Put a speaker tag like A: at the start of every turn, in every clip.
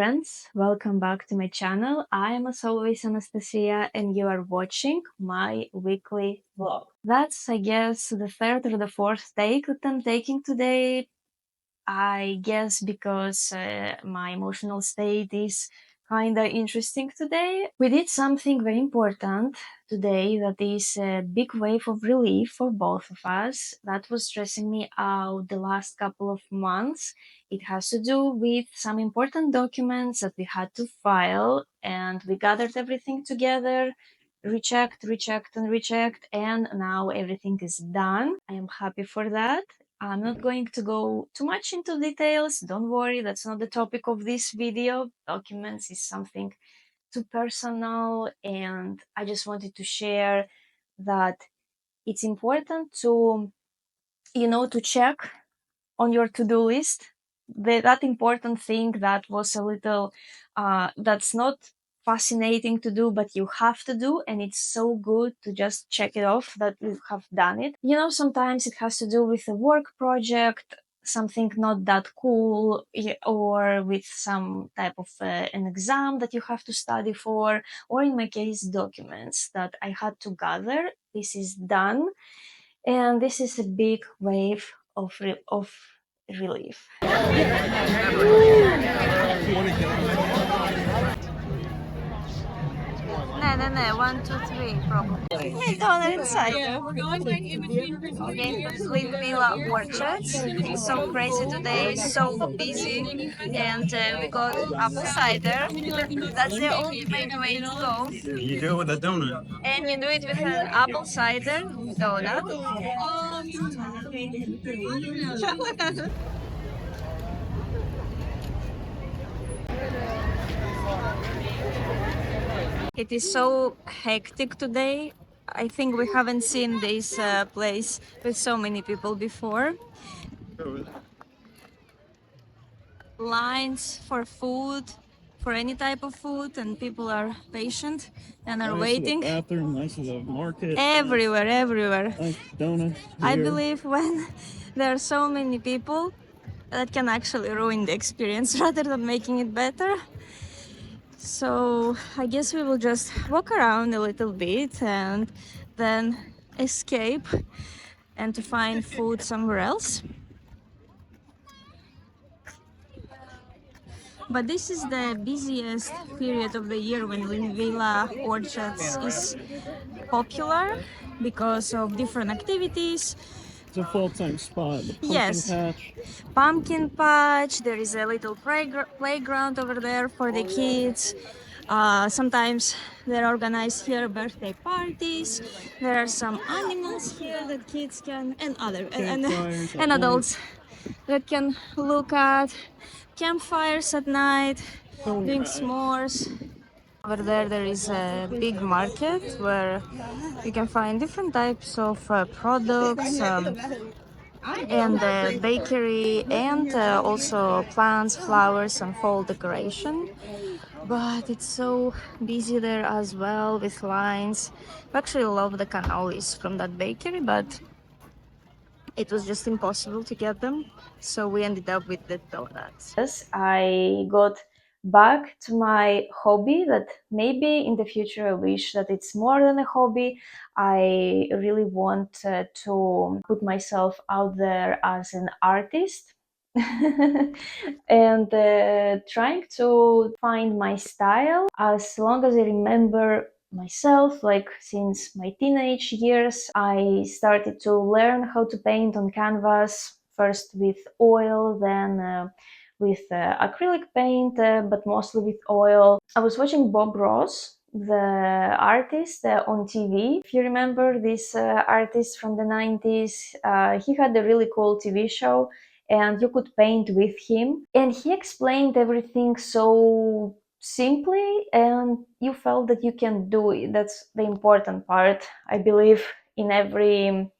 A: friends, welcome back to my channel. I am as always Anastasia and you are watching my weekly vlog. That's I guess the third or the fourth take that I'm taking today. I guess because my emotional state is kinda interesting today. We did something very important today that is a big wave of relief for both of us. That was stressing me out the last couple of months. It has to do with some important documents that we had to file, and we gathered everything together, rechecked, and now everything is done. I am happy for that. I'm not going to go too much into details. Don't worry, that's not the topic of this video. Documents is something too personal, and I just wanted to share that it's important to, to check on your to-do list that important thing that was a little, that's not fascinating to do, but you have to do, and it's so good to just check it off that you have done it. Sometimes it has to do with a work project, something not that cool, or with some type of an exam that you have to study for, or in my case documents that I had to gather. This is done, and this is a big wave of relief. No, 1, 2, 3, probably. Hey, going inside. Yeah, we're going like in between. Okay, Linvilla Orchards. It's so crazy today, so busy, and we got apple cider. That's the ultimate way to go.
B: You do it with a donut.
A: And you do it with an apple cider donut. It is so hectic today. I think we haven't seen this place with so many people before. Lines for food, for any type of food, and people are patient and are waiting.
B: Nice bathroom, nice little market.
A: Everywhere.
B: Nice donuts.
A: I believe when there are so many people, that can actually ruin the experience rather than making it better. So I guess we will just walk around a little bit and then escape and to find food somewhere else. But this is the busiest period of the year when Linvilla Orchards is popular because of different activities.
B: It's a full-time spot.
A: Yes.
B: Patch.
A: Pumpkin patch. There is a little playground over there for the kids. Sometimes they're organized here birthday parties. There are some animals here that kids can and adults that can look at. Campfires at night, doing s'mores. Over there is a big market where you can find different types of products, and bakery, and also plants, flowers, and fall decoration. But it's so busy there as well with lines. I actually love the cannolis from that bakery, but it was just impossible to get them, so we ended up with the donuts. Yes, I got back to my hobby that maybe in the future I wish that it's more than a hobby. I really want to put myself out there as an artist. And trying to find my style. As long as I remember myself, like since my teenage years, I started to learn how to paint on canvas, first with oil, then with acrylic paint, but mostly with oil. I was watching Bob Ross, the artist, on TV. If you remember this artist from the 90s, he had a really cool TV show, and you could paint with him. And he explained everything so simply, and you felt that you can do it. That's the important part, I believe, in every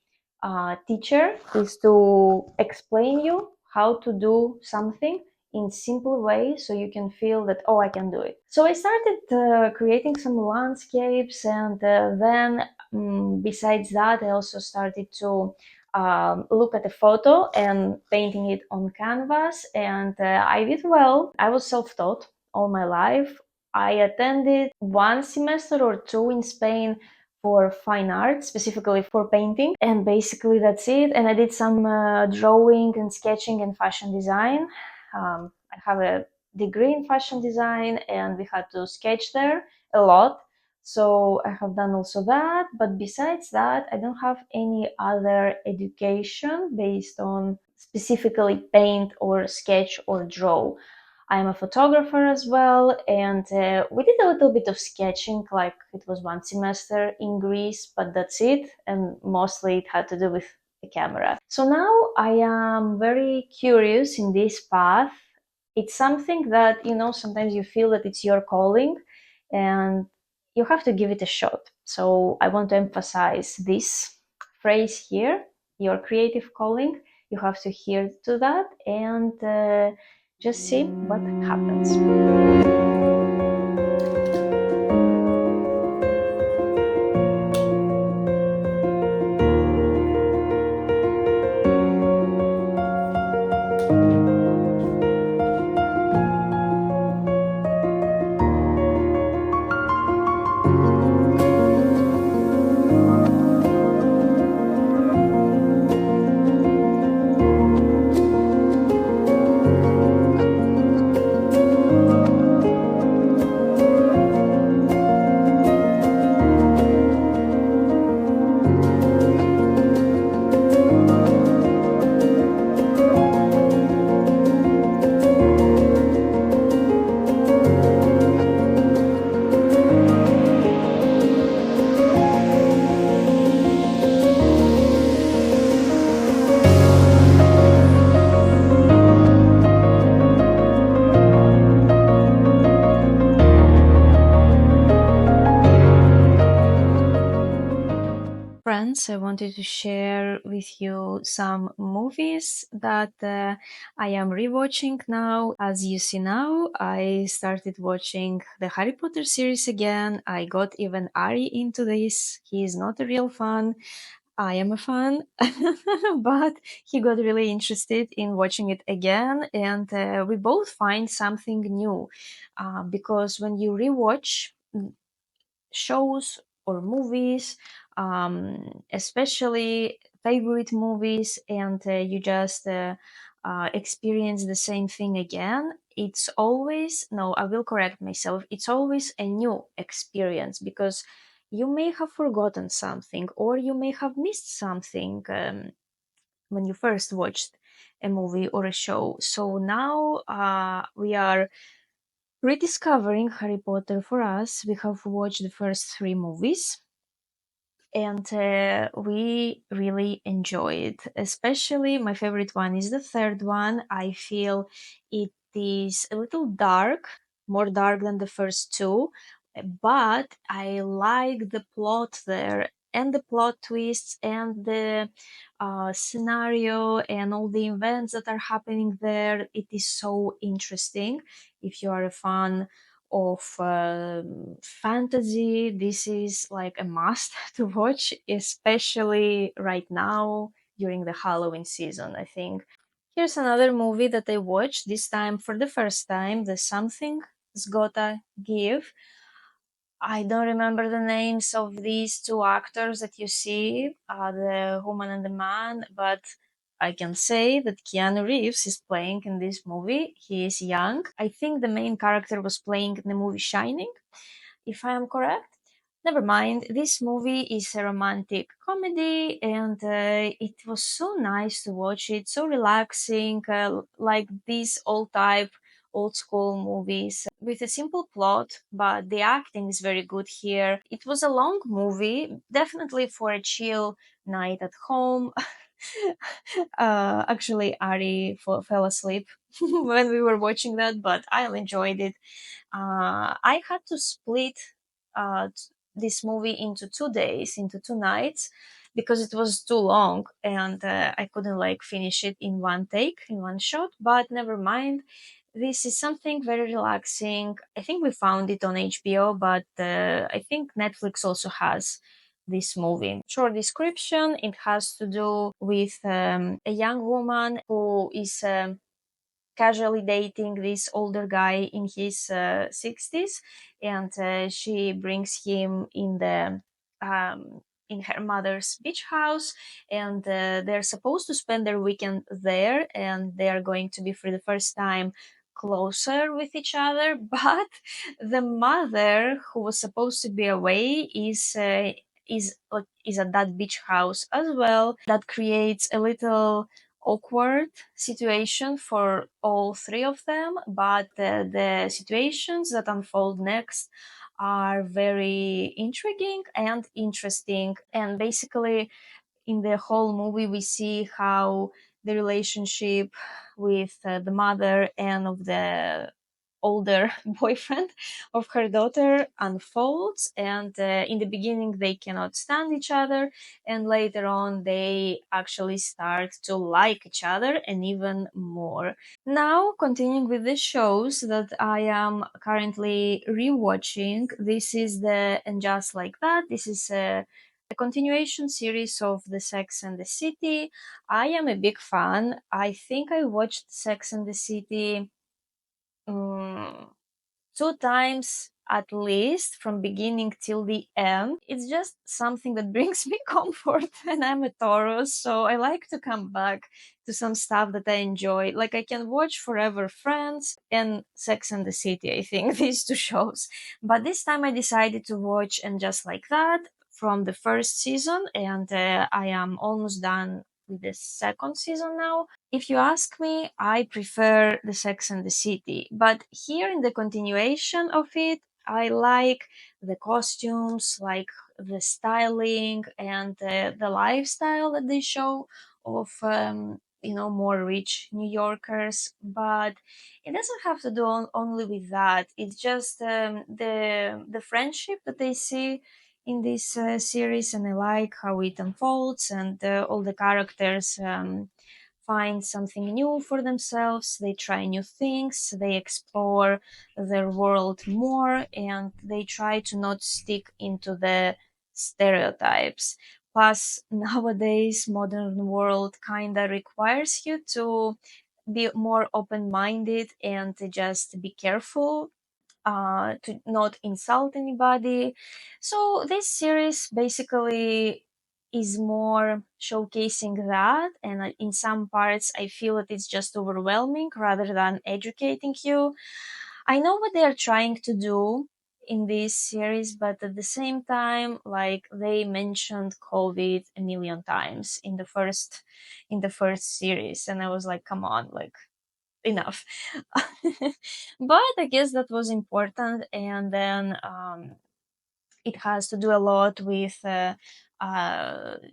A: teacher, is to explain you how to do something in simple way so you can feel that, oh, I can do it. So I started creating some landscapes, and then besides that I also started to look at a photo and painting it on canvas, and I did well. I was self-taught. all my life. I attended one semester or two in Spain for fine art, specifically for painting, and basically that's it. And I did some drawing and sketching and fashion design. I have a degree in fashion design, and we had to sketch there a lot. So I have done also that, but besides that, I don't have any other education based on specifically paint or sketch or draw. I'm a photographer as well, and we did a little bit of sketching, like it was one semester in Greece, but that's it, and mostly it had to do with the camera. So now I am very curious in this path. It's something that, sometimes you feel that it's your calling, and you have to give it a shot. So I want to emphasize this phrase here, your creative calling. You have to hear to that and just see what happens. Friends, I wanted to share with you some movies that I am rewatching now. As you see now, I started watching the Harry Potter series again. I got even Ari into this. He is not a real fan. I am a fan, but he got really interested in watching it again, and we both find something new because when you rewatch shows or movies, especially favorite movies, and you just experience the same thing again. It's always, no, I will correct myself, it's always a new experience because you may have forgotten something or you may have missed something when you first watched a movie or a show. So now we are rediscovering Harry Potter for us. We have watched the first three movies and we really enjoy it. Especially my favorite one is the third one. I feel it is a little dark, more dark than the first two, but I like the plot there and the plot twists and the scenario and all the events that are happening there. It is so interesting. If you are a fan of fantasy, this is like a must to watch, especially right now during the Halloween season, I think. Here's another movie that I watched, this time for the first time, The Something's Gotta Give. I don't remember the names of these two actors that you see, the woman and the man, but I can say that Keanu Reeves is playing in this movie. He is young. I think the main character was playing in the movie Shining, if I am correct. Never mind, this movie is a romantic comedy and it was so nice to watch it, so relaxing, like these old type, old school movies with a simple plot, but the acting is very good here. It was a long movie, definitely for a chill night at home. Actually, Ari fell asleep when we were watching that, but I enjoyed it. I had to split this movie into 2 days, into 2 nights, because it was too long and I couldn't like finish it in one take, in one shot. But never mind. This is something very relaxing. I think we found it on HBO, but I think Netflix also has this movie. Short description: it has to do with a young woman who is casually dating this older guy in his 60s, and she brings him um, in her mother's beach house, and they're supposed to spend their weekend there, and they are going to be for the first time closer with each other. But the mother, who was supposed to be away, is at that beach house as well. That creates a little awkward situation for all three of them, but the situations that unfold next are very intriguing and interesting. And basically, in the whole movie, we see how the relationship with the mother and of the older boyfriend of her daughter unfolds. And in the beginning they cannot stand each other, and later on they actually start to like each other and even more. Now, continuing with the shows that I am currently rewatching, this is the And Just Like That. This is a continuation series of the Sex and the City. I am a big fan. I think I watched Sex and the City mm, two times at least, from beginning till the end. It's just something that brings me comfort, and I'm a Taurus, so I like to come back to some stuff that I enjoy. Like, I can watch forever Friends and Sex and the City, I think, these two shows. But this time I decided to watch And Just Like That from the first season, and I am almost done with the second season now. If you ask me, I prefer the Sex and the City, but here in the continuation of it, I like the costumes, like the styling and the lifestyle that they show of more rich New Yorkers. But it doesn't have to do only with that. It's just the friendship that they see in this series, and I like how it unfolds, and all the characters find something new for themselves. They try new things, they explore their world more, and they try to not stick into the stereotypes. Plus, nowadays, modern world kind of requires you to be more open-minded and to just be careful to not insult anybody. So this series basically is more showcasing that, and in some parts I feel that it's just overwhelming rather than educating you. I know what they are trying to do in this series, but at the same time, like, they mentioned COVID a million times in the first series, and I was like, come on, like, enough. But I guess that was important. And then it has to do a lot with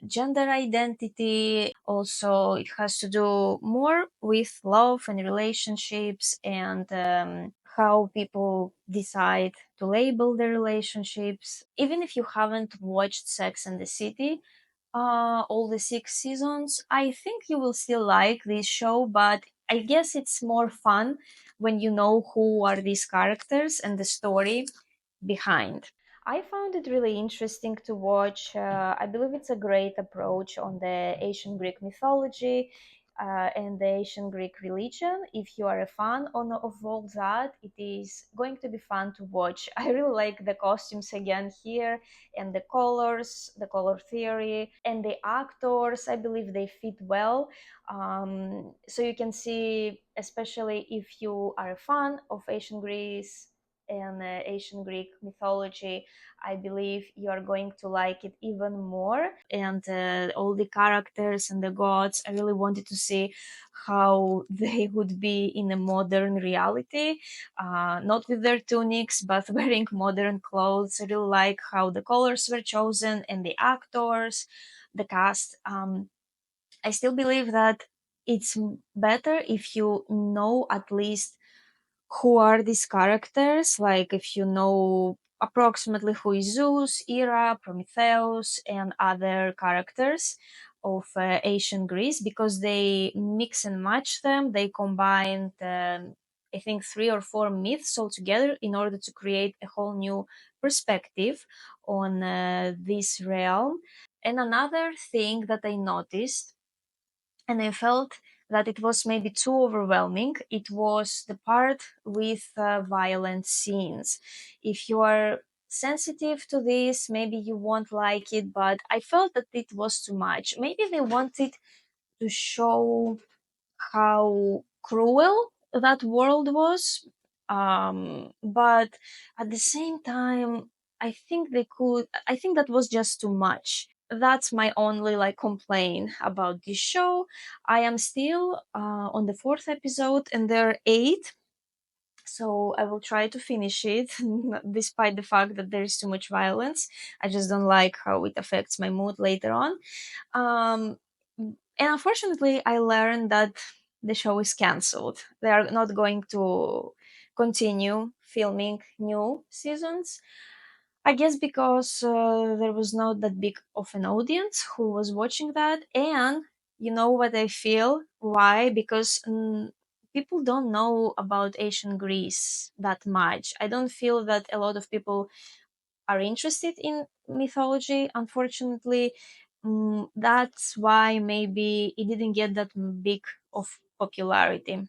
A: gender identity. Also, it has to do more with love and relationships, and how people decide to label their relationships. Even if you haven't watched Sex and the City, all the six seasons, I think you will still like this show, but I guess it's more fun when you know who are these characters and the story behind. I found it really interesting to watch. I believe it's a great approach on the ancient Greek mythology and the ancient Greek religion. If you are a fan of all that, it is going to be fun to watch. I really like the costumes again here, and the colors, the color theory, and the actors. I believe they fit well. So you can see, especially if you are a fan of ancient Greece and ancient Greek mythology, I believe you are going to like it even more. And all the characters and the gods, I really wanted to see how they would be in a modern reality, not with their tunics, but wearing modern clothes. I really like how the colors were chosen and the actors, the cast. I still believe that it's better if you know at least who are these characters, like if you know approximately who is Zeus, Hera, Prometheus, and other characters of ancient Greece, because they mix and match them. They combined, I think, three or four myths all together in order to create a whole new perspective on this realm. And another thing that I noticed, and I felt that it was maybe too overwhelming. It was the part with violent scenes. If you are sensitive to this, maybe you won't like it, but I felt that it was too much. Maybe they wanted to show how cruel that world was, but at the same time, I think that was just too much. That's my only like complaint about this show. I am still on the fourth episode, and there are eight, so I will try to finish it despite the fact that there is too much violence. I just don't like how it affects my mood later on. And unfortunately, I learned that the show is cancelled. They are not going to continue filming new seasons. I guess because there was not that big of an audience who was watching that. And you know what I feel? Why? Because people don't know about ancient Greece that much. I don't feel that a lot of people are interested in mythology, unfortunately. That's why maybe it didn't get that big of popularity.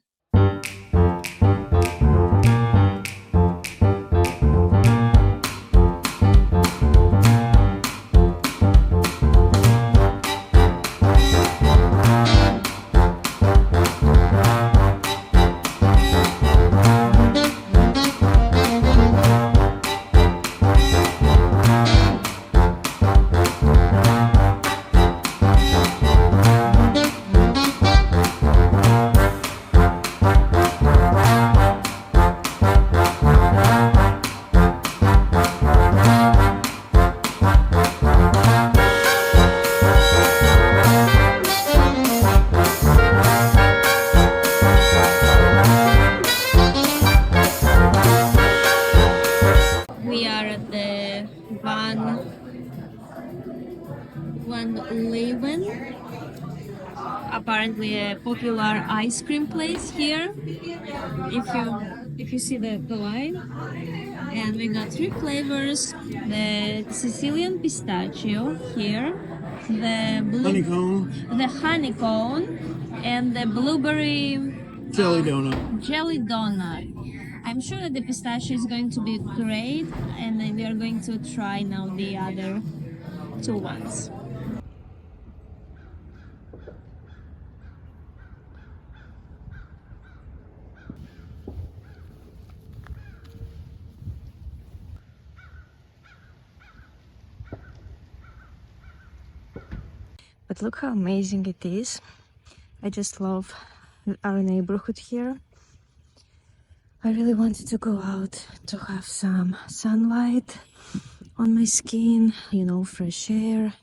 A: We are at the one Leeuwen, apparently a popular ice cream place here. If you see the line, and we got three flavors: the Sicilian pistachio here,
B: Honeycomb.
A: the honeycomb, and the blueberry
B: Jelly donut.
A: jelly donut. I'm sure that the pistachio is going to be great, and then we are going to try now the other two ones. But look how amazing it is. I just love our neighborhood here. I really wanted to go out to have some sunlight on my skin, fresh air.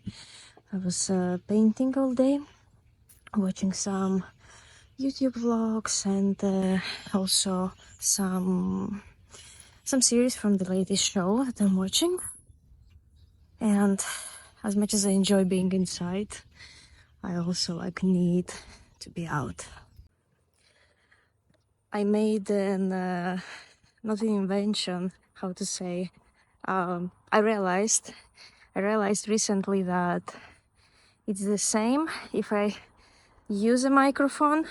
A: I was painting all day, watching some YouTube vlogs, and also some series from the latest show that I'm watching. And as much as I enjoy being inside, I also need to be out. I made not an invention, how to say. I realized recently that it's the same if I use a microphone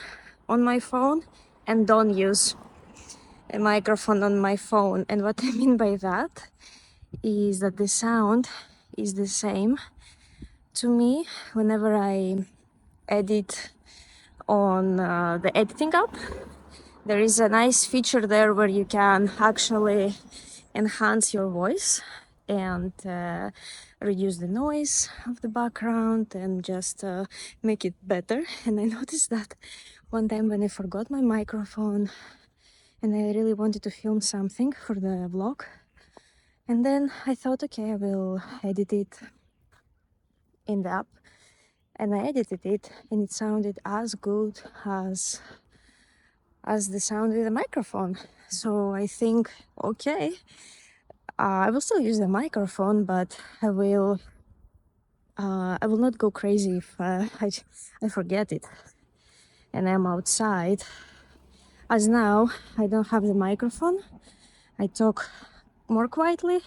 A: on my phone and don't use a microphone on my phone. And what I mean by that is that the sound is the same to me whenever I edit on the editing app. There is a nice feature there where you can actually enhance your voice and reduce the noise of the background and just make it better. And I noticed that one time when I forgot my microphone and I really wanted to film something for the vlog, and then I thought, okay, I will edit it in the app, and I edited it, and it sounded as good as the sound with the microphone. So I think, okay, I will still use the microphone, but I will not go crazy if I forget it and I'm outside. As now I don't have the microphone, I talk more quietly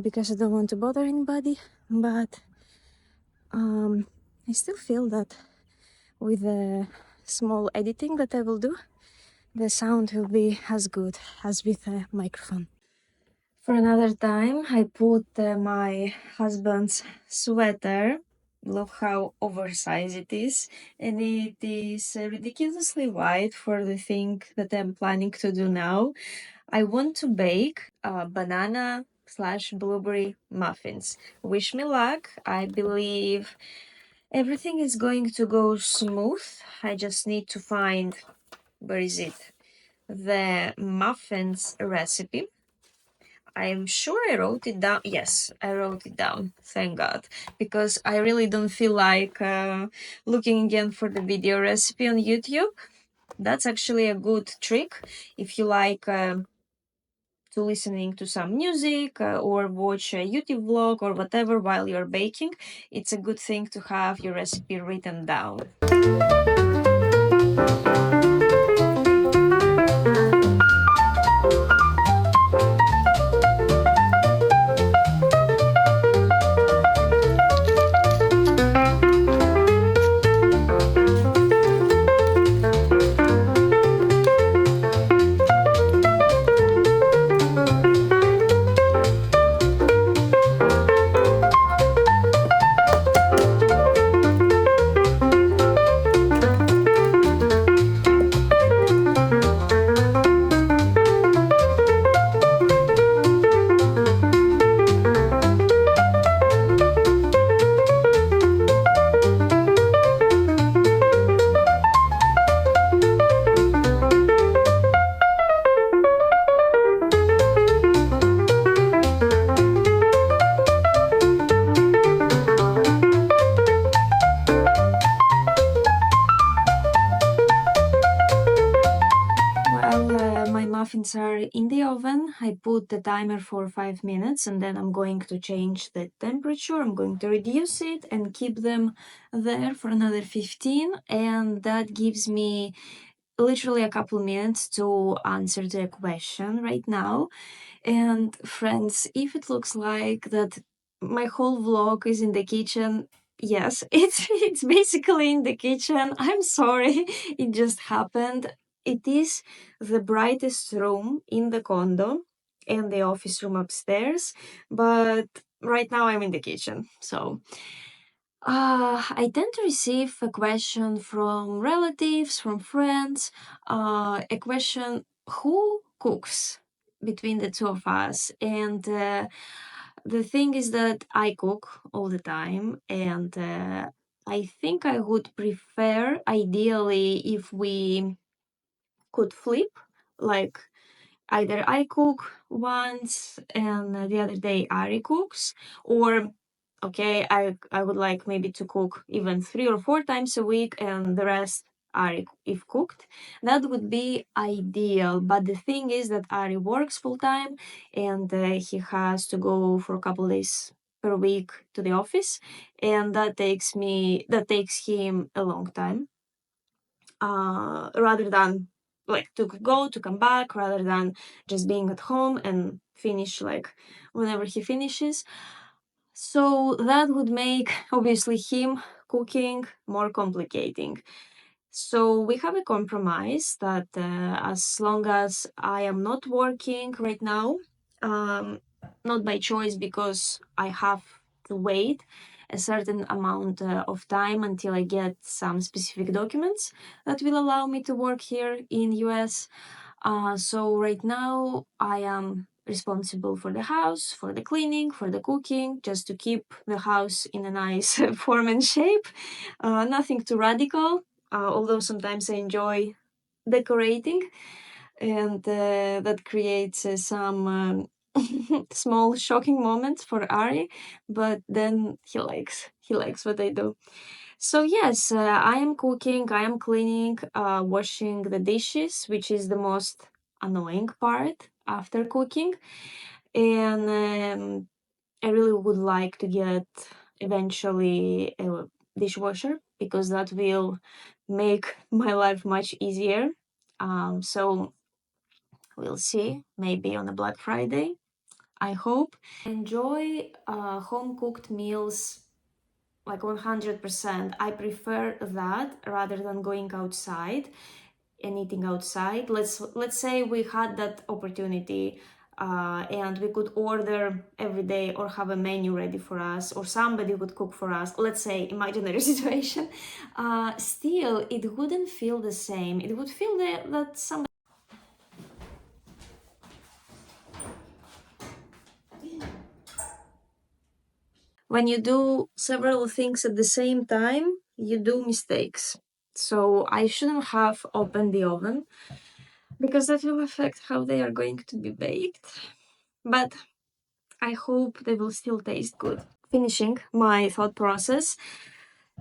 A: because I don't want to bother anybody, but I still feel that with the small editing that I will do, the sound will be as good as with a microphone. For another time, I put my husband's sweater. Look how oversized it is. And it is ridiculously wide for the thing that I'm planning to do now. I want to bake banana slash blueberry muffins. Wish me luck. I believe everything is going to go smooth. I just need to find, where is it? The muffins recipe. I'm sure I wrote it down. Yes, I wrote it down. Thank God. Because I really don't feel like looking again for the video recipe on YouTube. That's actually a good trick if you like to listening to some music or watch a YouTube vlog or whatever while you're baking. It's a good thing to have your recipe written down. My muffins are in the oven. I put the timer for 5 minutes and then I'm going to change the temperature. I'm going to reduce it and keep them there for another 15, and that gives me literally a couple minutes to answer the question right now. And friends, if it looks like that my whole vlog is in the kitchen, yes, it's basically in the kitchen. I'm sorry, it just happened. It is the brightest room in the condo and the office room upstairs, but right now I'm in the kitchen. So I tend to receive a question from relatives, from friends, a question, who cooks between the two of us? And the thing is that I cook all the time, and I think I would prefer, ideally, if we could flip, like either I cook once and the other day Ari cooks, or okay, I would like maybe to cook even 3 or 4 times a week and the rest Ari if cooked. That would be ideal. But the thing is that Ari works full time and he has to go for a couple days per week to the office, and that takes him a long time, rather than like to go to come back, rather than just being at home and finish like whenever he finishes. So that would make obviously him cooking more complicating. So we have a compromise that as long as I am not working right now, um, not by choice because I have to wait a certain amount of time until I get some specific documents that will allow me to work here in US. So right now I am responsible for the house, for the cleaning, for the cooking, just to keep the house in a nice form and shape. Nothing too radical, although sometimes I enjoy decorating, and that creates small shocking moments for Ari, but then he likes what I do. So yes, I am cooking, I am cleaning, washing the dishes, which is the most annoying part after cooking, and I really would like to get eventually a dishwasher because that will make my life much easier. So we'll see, maybe on a Black Friday, I hope. Enjoy home cooked meals like 100%, I prefer that rather than going outside and eating outside. Let's say we had that opportunity, and we could order every day or have a menu ready for us, or somebody would cook for us. Let's say imaginary situation. Still, it wouldn't feel the same. It would feel that somebody. When you do several things at the same time, you do mistakes. So I shouldn't have opened the oven because that will affect how they are going to be baked. But I hope they will still taste good. Finishing my thought process,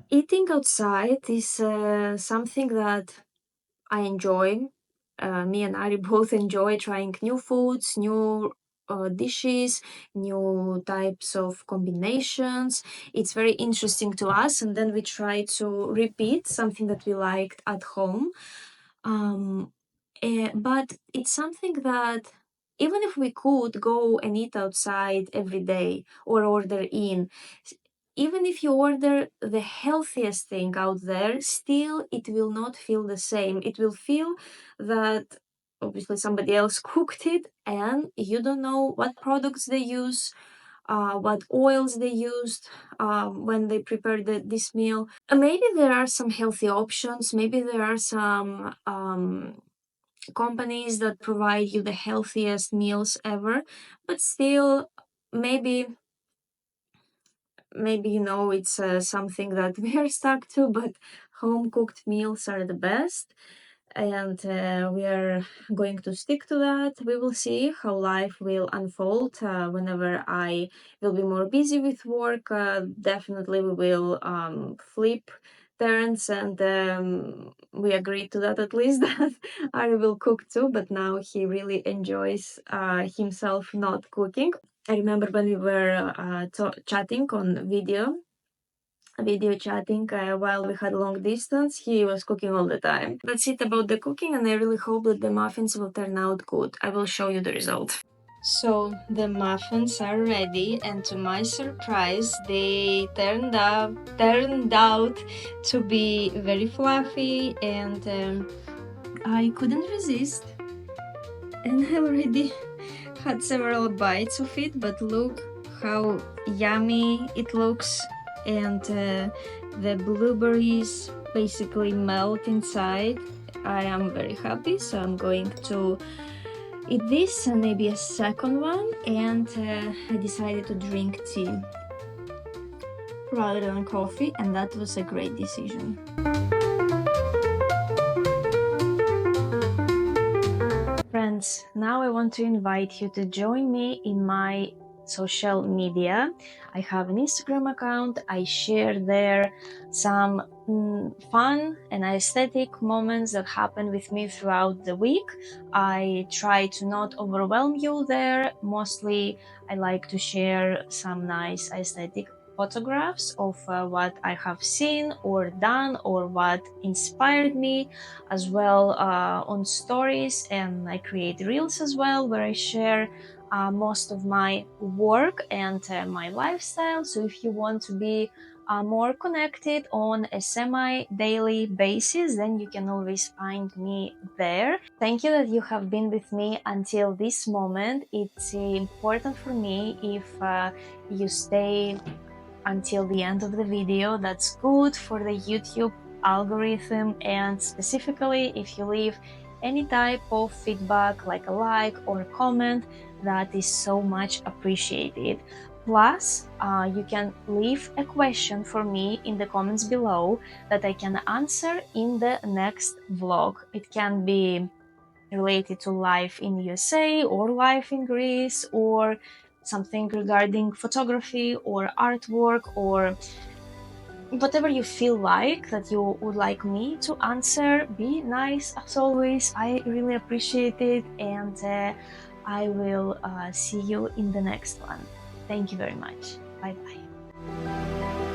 A: eating outside is something that I enjoy. Me and Ari both enjoy trying new foods, new dishes, new types of combinations. It's very interesting to us, and then we try to repeat something that we liked at home. Um, but it's something that even if we could go and eat outside every day or order in, even if you order the healthiest thing out there, still it will not feel the same. It will feel that obviously somebody else cooked it and you don't know what products they use, what oils they used when they prepared this meal. Maybe there are some healthy options, maybe there are some companies that provide you the healthiest meals ever, but still, maybe it's something that we are stuck to, but home cooked meals are the best, and we are going to stick to that. We will see how life will unfold whenever I will be more busy with work. Definitely we will flip turns, and we agreed to that, at least, that Ari will cook too, but now he really enjoys himself not cooking. I remember when we were chatting on video chatting while we had long distance, he was cooking all the time. That's it about the cooking, and I really hope that the muffins will turn out good. I will show you the result. So the muffins are ready, and to my surprise, they turned out to be very fluffy, and I couldn't resist. And I already had several bites of it, but look how yummy it looks, and the blueberries basically melt inside. I am very happy, so I'm going to eat this and maybe a second one, and I decided to drink tea rather than coffee, and that was a great decision. Friends, now I want to invite you to join me in my social media. I have an Instagram account. I share there some fun and aesthetic moments that happen with me throughout the week. I try to not overwhelm you there. Mostly, I like to share some nice aesthetic photographs of what I have seen or done or what inspired me, as well on stories, and I create reels as well where I share most of my work and my lifestyle. So if you want to be more connected on a semi-daily basis, then you can always find me there. Thank you that you have been with me until this moment. It's important for me if you stay until the end of the video. That's good for the YouTube algorithm, and specifically if you leave any type of feedback like a like or a comment, that is so much appreciated. Plus, you can leave a question for me in the comments below that I can answer in the next vlog. It can be related to life in USA or life in Greece, or something regarding photography or artwork, or whatever you feel like that you would like me to answer. Be nice as always. I really appreciate it, and I will see you in the next one. Thank you very much. Bye bye.